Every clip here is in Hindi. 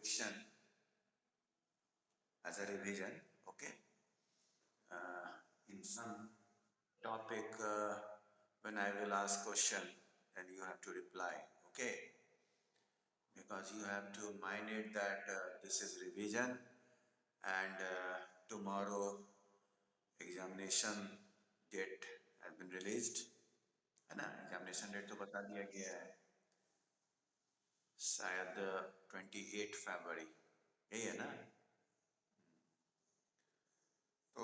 friction as a revision, okay? In some topic, when I will ask question, then you have to reply, okay? Because you have to mind it that this is revision and tomorrow examination date has been released, है ना? Examination date तो बता दिया गया है, शायद 28 फरवरी, यही है ना? तो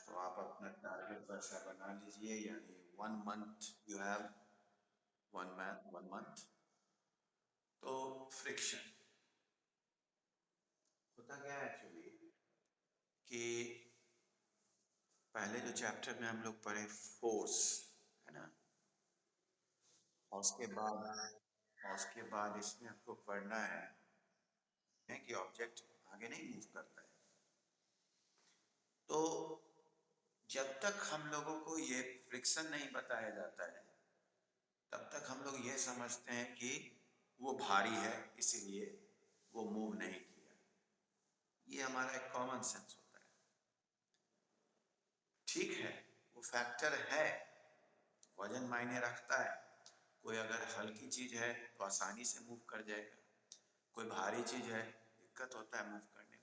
तो आप अपना टारगेट वैसा बना लीजिए, यानी 1 मंथ यू हैव, 1 मंथ। तो फ्रिक्शन होता क्या है एक्चुअली कि पहले जो चैप्टर में हम लोग पढ़े फोर्स, है ना, और उसके बाद इसमें आपको पढ़ना है कि ऑब्जेक्ट आगे नहीं मूव करता है। तो जब तक हम लोगों को ये फ्रिक्शन नहीं बताया जाता है तब तक हम लोग ये समझते हैं कि वो भारी है इसलिए वो मूव नहीं किया। ये हमारा एक कॉमन सेंस होता है। ठीक है, वो फैक्टर है, वजन मायने रखता है। कोई अगर हल्की चीज है तो आसानी से मूव कर जाएगा, कोई भारी चीज है दिक्कत होता है मूव करने में।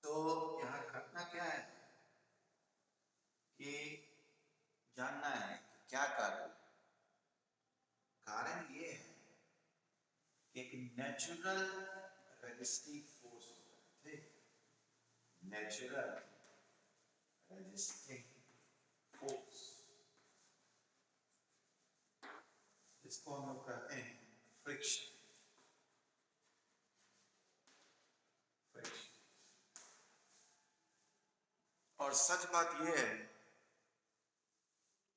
तो यहाँ करना क्या है कि जानना है कि क्या कारण है। कारण ये है कि एक नेचुरल रेजिस्टिंग फोर्स होता है, नेचुरल रेजिस्टिंग फोर्स, इसको हम लोग कहते हैं फ्रिक्शन। और सच बात यह है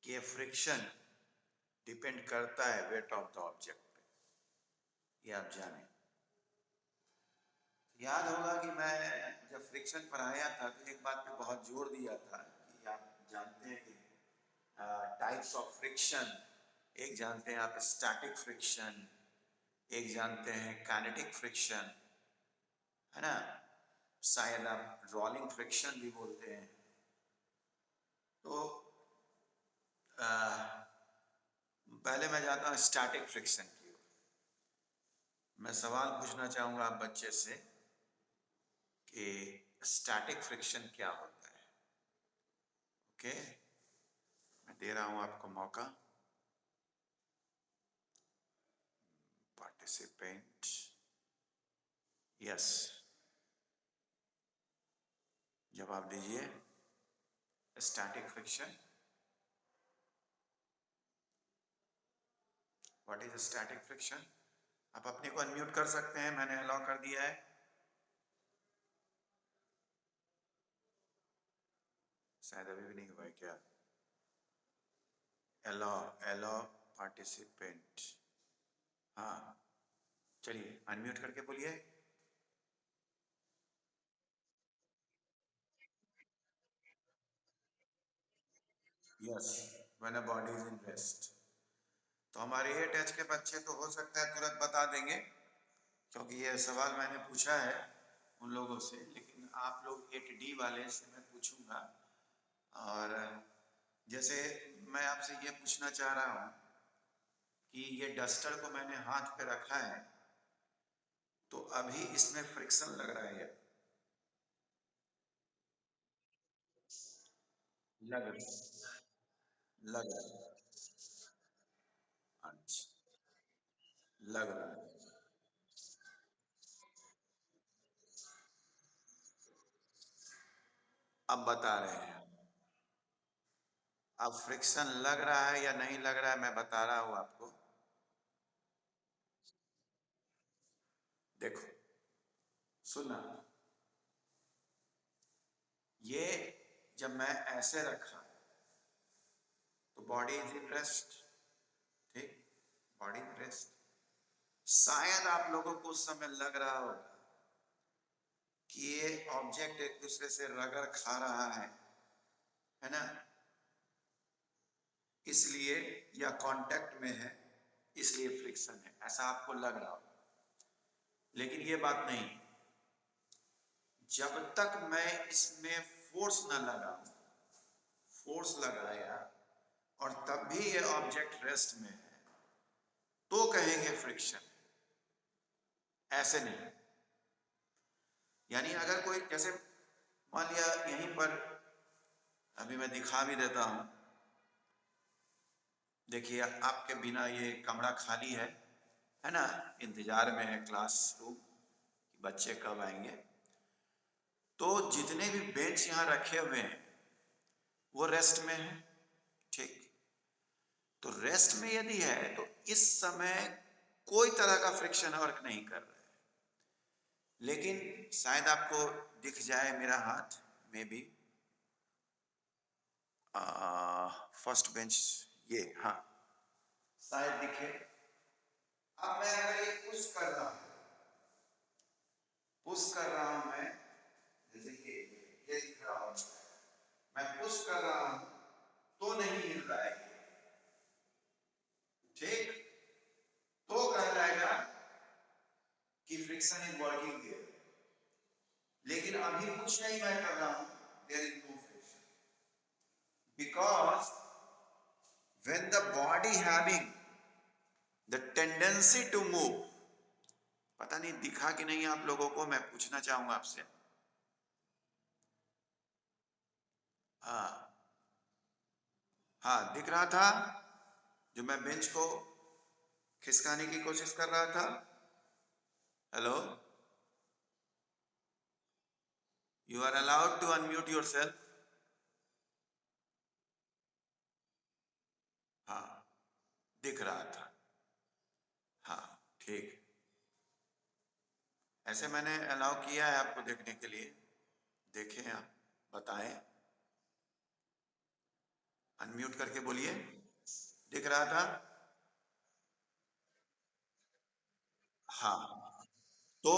कि फ्रिक्शन डिपेंड करता है वेट ऑफ द ऑब्जेक्ट पे, ये आप जाने। याद होगा कि मैं जब फ्रिक्शन पढ़ाया था तो एक बात पे बहुत जोर दिया था कि आप जानते हैं कि टाइप्स ऑफ फ्रिक्शन, एक जानते हैं आप स्टैटिक फ्रिक्शन, एक जानते हैं काइनेटिक फ्रिक्शन, है ना, शायद आप रोलिंग फ्रिक्शन भी बोलते हैं। तो पहले मैं जाता हूँ स्टैटिक फ्रिक्शन की ओर। मैं सवाल पूछना चाहूंगा आप बच्चे से कि स्टैटिक फ्रिक्शन क्या होता है। ओके, मैं दे रहा हूं आपको मौका। पार्टिसिपेंट, यस, जवाब दीजिए। Static friction, what is static friction? आप अपने को अनम्यूट कर सकते हैं, मैंने अलाउ कर दिया है। शायद अभी भी नहीं हुआ है क्या? अलाउ, अलाउ पार्टिसिपेंट, हाँ, चलिए अनम्यूट करके बोलिए। Yes, when a body is in rest. तो हमारे 8H के बच्चे तो हो सकता है तुरंत बता देंगे क्योंकि ये सवाल मैंने पूछा है उन लोगों से, लेकिन आप लोग 8D वाले से मैं पूछूंगा। और जैसे मैं आपसे ये पूछना चाह रहा हूँ कि ये डस्टर को मैंने हाथ पे रखा है तो अभी इसमें फ्रिक्शन लग रहा है, लग रहा, लग रहा, अच्छा, लग रहा है। अब बता रहे हैं, अब फ्रिक्शन लग रहा है या नहीं लग रहा है मैं बता रहा हूं आपको। देखो, सुना, ये जब मैं ऐसे रखा तो बॉडी इज इन रेस्ट, ठीक, बॉडी इन रेस्ट। शायद आप लोगों को उस समय लग रहा होगा कि ये ऑब्जेक्ट एक दूसरे से रगड़ खा रहा है ना, इसलिए या कांटेक्ट में है इसलिए फ्रिक्शन है, ऐसा आपको लग रहा हो, लेकिन ये बात नहीं। जब तक मैं इसमें फोर्स न लगाऊं, फोर्स लगाया और तब भी ये ऑब्जेक्ट रेस्ट में है तो कहेंगे फ्रिक्शन, ऐसे नहीं। यानी अगर कोई, जैसे मान लिया यहीं पर, अभी मैं दिखा भी देता हूं, देखिए आपके बिना ये कमरा खाली है ना, इंतजार में है क्लासरूम, बच्चे कब आएंगे। तो जितने भी बेंच यहां रखे हुए हैं वो रेस्ट में है, ठीक। तो रेस्ट में यदि है तो इस समय कोई तरह का फ्रिक्शन वर्क नहीं कर रहा है। लेकिन शायद आपको दिख जाए मेरा हाथ में भी, फर्स्ट बेंच ये, हाँ शायद दिखे। अब मैं अगर ये पुश कर रहा हूं, पुश कर रहा हूं मैं, जैसे कि ये दिख रहा हूं, मैं पुश कर रहा हूं तो नहीं हिल रहा है, ठीक। तो कहलाएगा कि फ्रिक्शन इज वर्किंग देयर। लेकिन अभी कुछ नहीं मैं कर रहा हूं, there is no friction, because when the body having the tendency to move, पता नहीं दिखा कि नहीं आप लोगों को, मैं पूछना चाहूंगा आपसे। हाँ हाँ दिख रहा था, जो मैं बेंच को खिसकाने की कोशिश कर रहा था। Hello, you are allowed to unmute yourself. हाँ दिख रहा था, हाँ ठीक। ऐसे मैंने अलाउ किया है आपको देखने के लिए, देखें आप, बताएं, अनम्यूट करके बोलिए, दिख रहा था। हाँ तो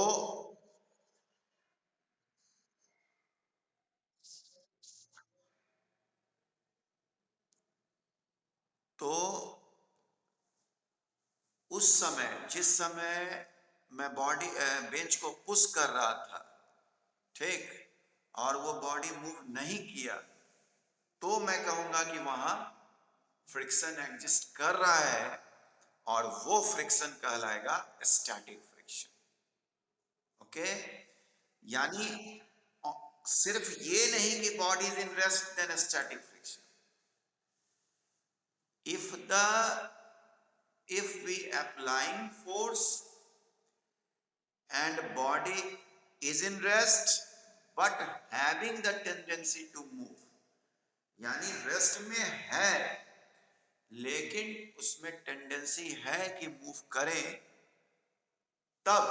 तो उस समय, जिस समय मैं बॉडी बेंच को पुश कर रहा था, ठीक, और वो बॉडी मूव नहीं किया, तो मैं कहूंगा कि वहां फ्रिक्शन एग्जिस्ट कर रहा है, और वो फ्रिक्शन कहलाएगा स्टैटिक फ्रिक्शन। ओके, यानी सिर्फ ये नहीं कि body is in rest then static friction. if the if we applying force and body is in rest but having the tendency to move, यानी रेस्ट में है लेकिन उसमें टेंडेंसी है कि मूव करें, तब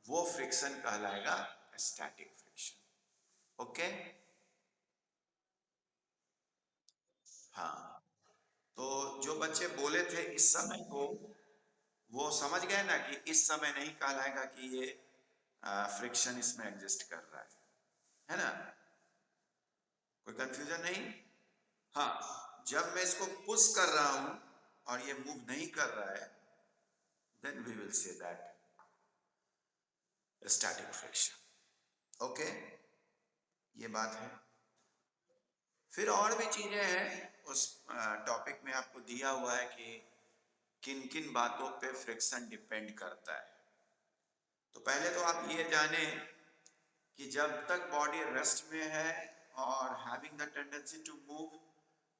वो फ्रिक्शन कहलाएगा स्टैटिक फ्रिक्शन। ओके, हाँ। तो जो बच्चे बोले थे इस समय को, वो समझ गए ना कि इस समय नहीं कहलाएगा कि ये फ्रिक्शन इसमें एग्जिस्ट कर रहा है ना? कोई कंफ्यूजन नहीं? हाँ, जब मैं इसको पुश कर रहा हूं और ये मूव नहीं कर रहा है, then we will say that static friction. Okay, ये बात है। फिर और भी चीजें हैं उस टॉपिक में, आपको दिया हुआ है कि किन किन बातों पे फ्रिक्शन डिपेंड करता है। तो पहले तो आप ये जाने कि जब तक बॉडी रेस्ट में है और having the tendency to move,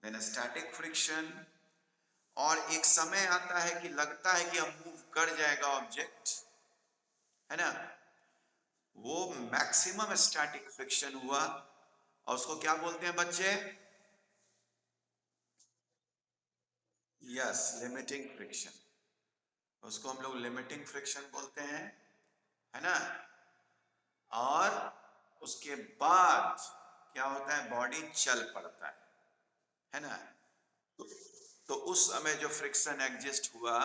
then static friction. और एक समय आता है कि लगता है कि अब मूव कर जाएगा ऑब्जेक्ट, है ना, वो मैक्सिमम स्टैटिक फ्रिक्शन हुआ, और उसको क्या बोलते हैं बच्चे? Yes, limiting friction. उसको हम लोग लिमिटिंग फ्रिक्शन बोलते हैं, है ना। और उसके बाद क्या होता है, बॉडी चल पड़ता है ना। तो, तो उस समय जो फ्रिक्शन एग्जिस्ट हुआ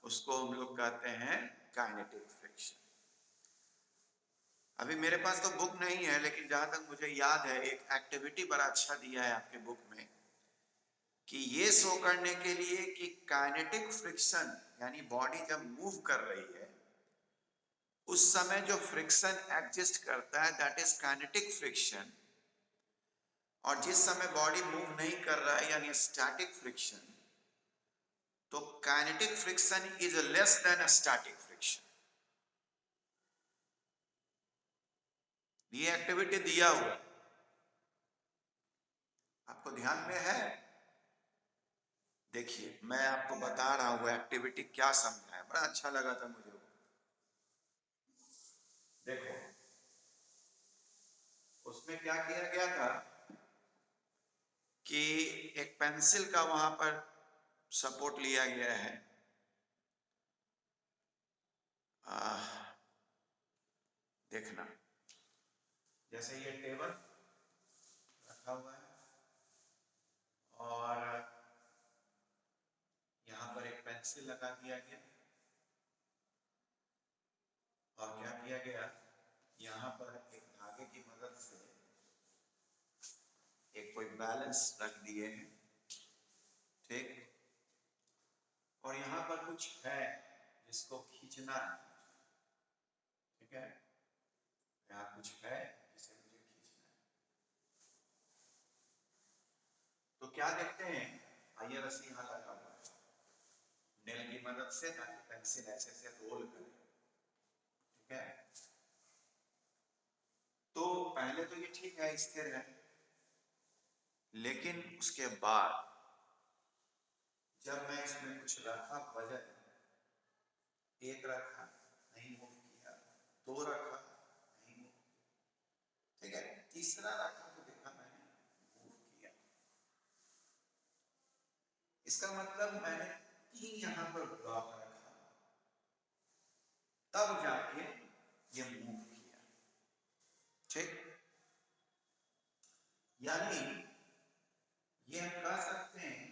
उसको हम लोग कहते हैं काइनेटिक फ्रिक्शन। अभी मेरे पास तो बुक नहीं है, लेकिन जहां तक मुझे याद है एक एक्टिविटी बड़ा अच्छा दिया है आपके बुक में, कि ये शो करने के लिए कि काइनेटिक फ्रिक्शन यानी बॉडी जब मूव कर रही है उस समय जो फ्रिक्शन एग्जिस्ट करता है दैट इज काइनेटिक फ्रिक्शन, और जिस समय बॉडी मूव नहीं कर रहा है यानी स्टैटिक फ्रिक्शन, तो kinetic friction is less than static friction. ये एक्टिविटी दिया हुआ आपको ध्यान में है? देखिए मैं आपको बता रहा हूं एक्टिविटी क्या समझा है, बड़ा अच्छा लगा था मुझे। देखो उसमें क्या किया गया था कि एक पेंसिल का वहां पर सपोर्ट लिया गया है। देखना जैसे ये टेबल रखा हुआ है और यहाँ पर एक पेंसिल लगा दिया गया और क्या किया गया, यहाँ पर एक धागे की मदद से एक कोई बैलेंस रख दिए हैं, ठीक, और यहाँ पर कुछ है जिसको खींचना है, ठीक है, यहाँ कुछ है जिसे मुझे खींचना है। तो क्या देखते हैं, आइए रस्सी यहाँ लगा हुआ है नेल की मदद से ताकि पेंसिल ऐसे से रोल करे, ठीक है। तो पहले तो ये ठीक है स्थिर है, लेकिन उसके बाद जब मैं इसमें कुछ रखा वजन, एक रखा नहीं मूव किया, दो रखा नहीं मूव किया, ठीक है, तीसरा रखा तो देखा मैंने मूव किया। इसका मतलब मैंने तीन यहां पर ब्लॉक रखा तब जाके ये मूव किया, ठीक। यानी ये हम कह सकते हैं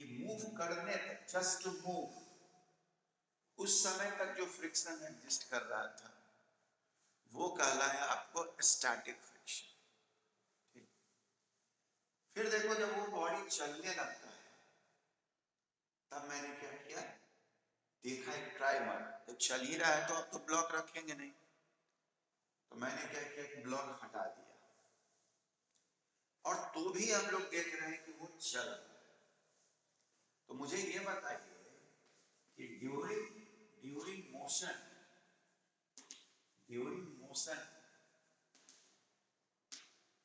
कि मूव करने तक, जस्ट टू मूव, उस समय तक जो फ्रिक्शन एग्जिस्ट कर रहा था वो कहलाया आपको स्टैटिक फ्रिक्शन, ठीक। फिर देखो जब वो बॉडी चलने लगता है तब मैंने क्या किया, देखा एक ट्राई मार, जब चल ही रहा है तो अब तो ब्लॉक रखेंगे नहीं, तो मैंने क्या किया, एक ब्लॉक हटा दिया, और तो भी हम लोग देख रहे हैं कि वो चल रहा है। तो मुझे ये बताइए कि ड्यूरिंग मोशन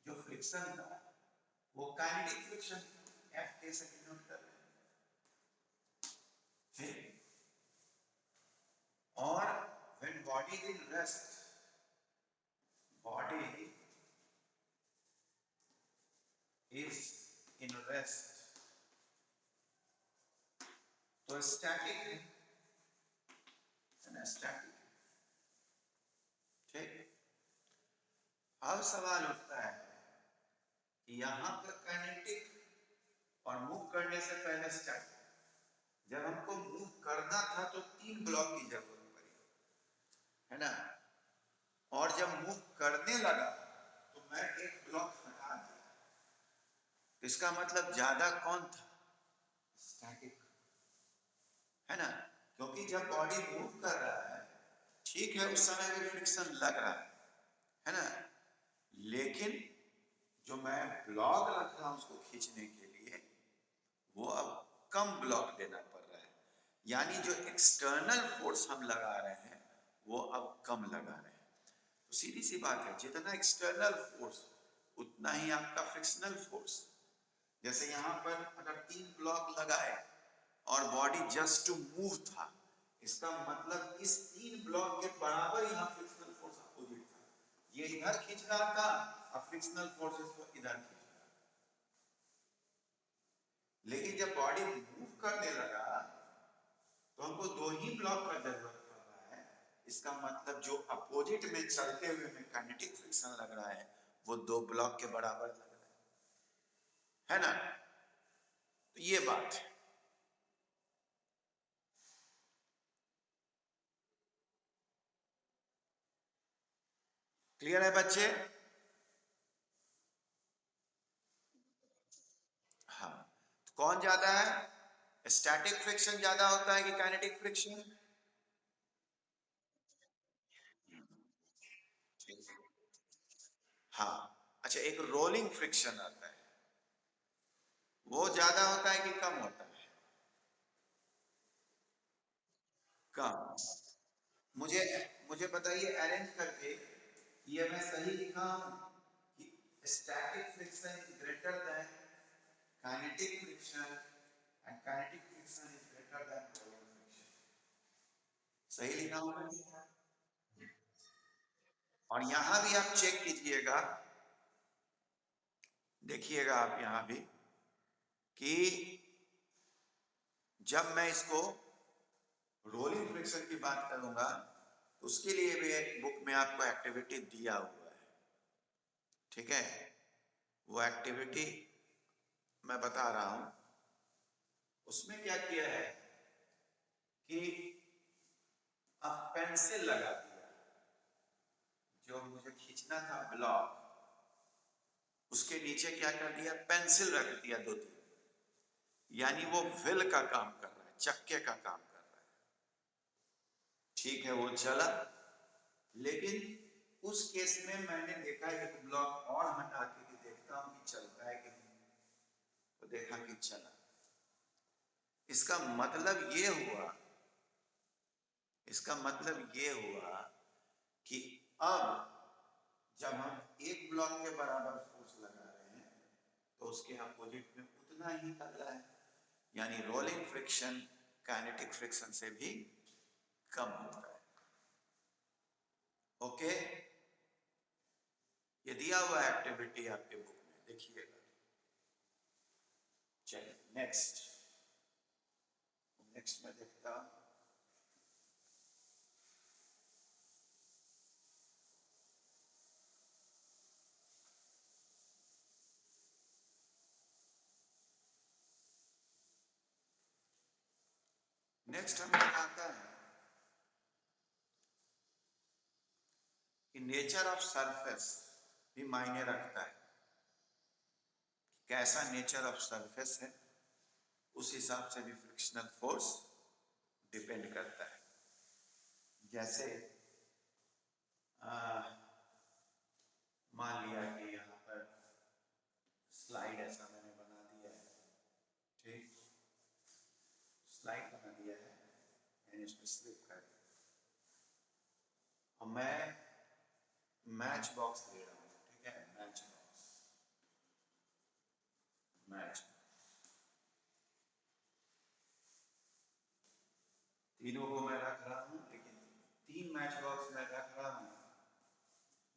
जो फ्रिक्शन था वो काइनेटिक फ्रिक्शन एफ के से डिनोट कर रहे हैं, और when body is in rest, body is in rest, तो स्टैटिक है ना, स्टैटिक, ठीक। अब सवाल उठता है कि यहां पर काइनेटिक और मूव करने से पहले स्टैटिक, जब हमको मूव करना था तो तीन ब्लॉक की जरूरत पड़ी, है ना, और जब मूव करने लगा तो मैं एक ब्लॉक हटा दिया, इसका मतलब ज्यादा कौन था, स्टैटिक, है ना, क्योंकि जब बॉडी मूव कर रहा है ठीक है उस समय भी फ्रिक्शन लग रहा है ना, लेकिन जो मैं ब्लॉक रख रहा हूं उसको खींचने के लिए वो अब कम ब्लॉक देना पड़ रहा है, यानी जो एक्सटर्नल फोर्स हम लगा रहे हैं वो अब कम लगा रहे हैं। तो सीधी सी बात है, जितना एक्सटर्नल फोर्स उतना ही आपका फ्रिक्शनल फोर्स। जैसे यहां पर अगर तीन ब्लॉक लगाए और बॉडी जस्ट टू मूव था, इसका मतलब इस तीन ब्लॉक के बराबर यहाँ फ्रिक्शनल फोर्स अपोजिट था, ये इधर खींच रहा था और फ्रिक्शनल फोर्स इसको इधर खींच रहा था। लेकिन जब बॉडी मूव करने लगा तो हमको दो ही ब्लॉक का जरूरत पड़ रहा है, इसका मतलब जो अपोजिट में चलते हुए में काइनेटिक फ्रिक्शन लग रहा है वो दो ब्लॉक के बराबर लग रहा है ना, तो ये बात है। क्लियर है बच्चे? कौन ज्यादा है? स्टैटिक फ्रिक्शन ज्यादा होता है कि काइनेटिक फ्रिक्शन? हाँ। अच्छा, एक रोलिंग फ्रिक्शन आता है, वो ज्यादा होता है कि कम होता है? कम। मुझे मुझे बताइए अरेंज करके, ये मैं सही लिखा हूं कि static friction is greater than kinetic friction and kinetic friction is greater than rolling friction? सही लिखा हूं मैं? और यहां भी आप चेक कीजिएगा, देखिएगा आप यहां भी कि जब मैं इसको रोलिंग फ्रिक्शन की बात करूंगा तो उसके लिए भी बुक में आपको एक्टिविटी दिया हुआ है, ठीक है? वो एक्टिविटी मैं बता रहा हूं। उसमें क्या किया है कि आप पेंसिल लगा दिया, जो मुझे खींचना था ब्लॉक, उसके नीचे क्या कर दिया, पेंसिल रख दिया दो तीन, यानी वो व्हील का काम कर रहा है, चक्के का काम कर रहा है। ठीक है, वो चला। लेकिन उस केस में मैंने देखा एक ब्लॉक और हटा के देखता हूं कि चलता है कि नहीं, तो देखा कि चला। इसका मतलब ये हुआ, इसका मतलब ये हुआ कि अब जब हम एक ब्लॉक के बराबर फोर्स लगा रहे हैं तो उसके अपोजिट में उतना ही कर रहा है, यानी रोलिंग फ्रिक्शन काइनेटिक फ्रिक्शन से भी कम होता है। ओके, ये दिया हुआ एक्टिविटी आपके बुक में, देखिएगा। चलिए नेक्स्ट, नेक्स्ट में देखता, नेक्स्ट हमें आता है कि नेचर ऑफ सरफेस भी मायने रखता है। कैसा नेचर ऑफ सरफेस है उस हिसाब से भी फ्रिक्शनल फोर्स डिपेंड करता है। जैसे मान लिया कि यहाँ पर स्लाइड ऐसा मैंने बना दिया है, ठीक, स्लाइड बना दिया है, मैंने इसमें स्लिप कर दिया, और मैं मैच बॉक्स ले रहा हूँ, ठीक है, मैच बॉक्स, मैच, तीनों को मैं रख रहा हूँ, लेकिन तीन मैच बॉक्स मैं रख रहा हूँ,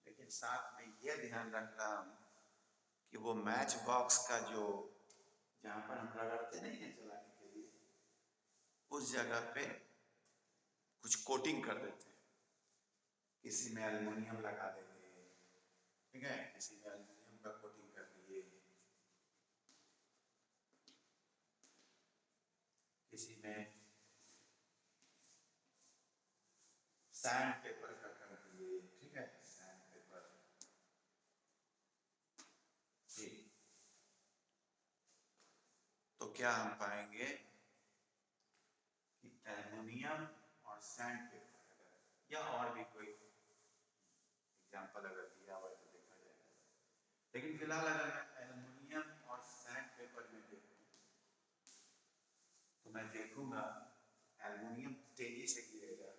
लेकिन साथ में यह ध्यान रख रहा हूँ कि वो मैच बॉक्स का जो, जहाँ पर हम रगड़ते नहीं है चलाने के लिए, उस जगह पे कुछ कोटिंग कर देते हैं, किसी में एल्युमिनियम लगा देंगे, ठीक है, किसी में एल्युमिनियम का कोटिंग कर दिए, किसी में सैंड पेपर का कर दिए, ठीक है, सैंड पेपर, ठीक। तो क्या हम पाएंगे कि एल्युमिनियम और सैंड पेपर, या और भी कोई एग्जांपल अगर दिया हुआ है तो देखा जाएगा, लेकिन फिलहाल अगर मैं एल्युमिनियम और सैंड पेपर में देखूं तो मैं देखूंगा एल्युमिनियम तेजी से गिरेगा,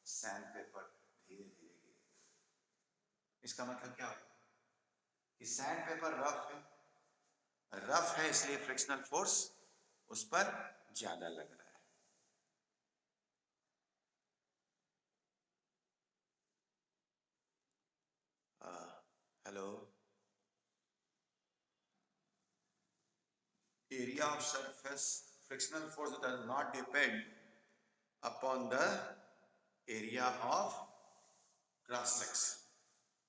सैंड पेपर धीरे धीरे गिरेगा। इसका मतलब क्या होगा कि सैंड पेपर रफ है, रफ है इसलिए फ्रिक्शनल फोर्स उस पर ज्यादा लग रहा है। Hello, area of surface, frictional force does not depend upon the area of cross section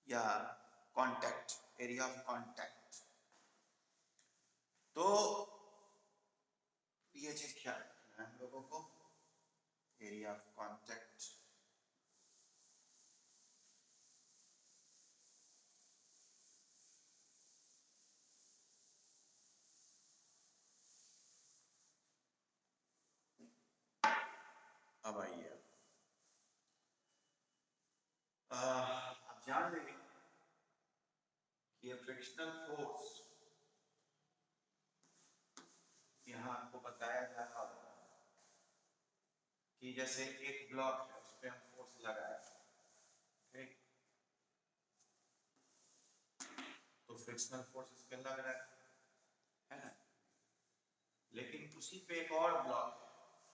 या contact, area of contact। तो ये चीज ख्याल रखना है हम लोगों को, एरिया ऑफ कांटेक्ट। अब आइए आप जान लेंगे कि ये फ्रिक्शनल फोर्स यहाँ आपको बताया जा रहा होगा कि जैसे एक ब्लॉक है उस पर हम फोर्स लगाए, ठीक, तो फ्रिक्शनल फोर्स इस पे लग रहा है ना, लेकिन उसी पे एक और ब्लॉक है